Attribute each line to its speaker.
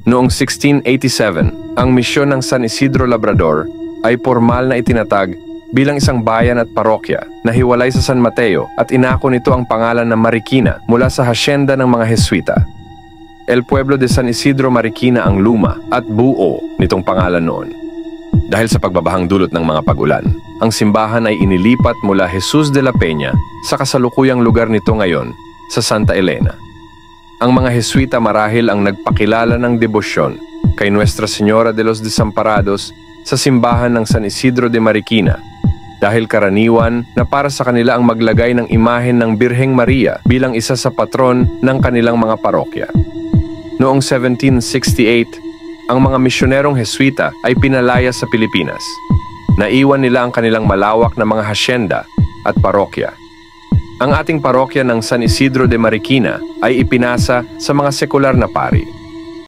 Speaker 1: Noong 1687, ang misyon ng San Isidro Labrador ay formal na itinatag bilang isang bayan at parokya na hiwalay sa San Mateo at inako nito ang pangalan na Marikina mula sa hasyenda ng mga Jesuita. El Pueblo de San Isidro Marikina ang luma at buo nitong pangalan noon. Dahil sa pagbabahang dulot ng mga pag-ulan, ang simbahan ay inilipat mula Jesus de la Peña sa kasalukuyang lugar nito ngayon sa Santa Elena. Ang mga Jesuita marahil ang nagpakilala ng debosyon kay Nuestra Señora de los Desamparados sa simbahan ng San Isidro de Marikina dahil karaniwan na para sa kanila ang maglagay ng imahen ng Birheng Maria bilang isa sa patron ng kanilang mga parokya. Noong 1768, ang mga misyonerong Jesuita ay pinalaya sa Pilipinas. Naiwan nila ang kanilang malawak na mga hasyenda at parokya. Ang ating parokya ng San Isidro de Marikina ay ipinasa sa mga sekular na pari.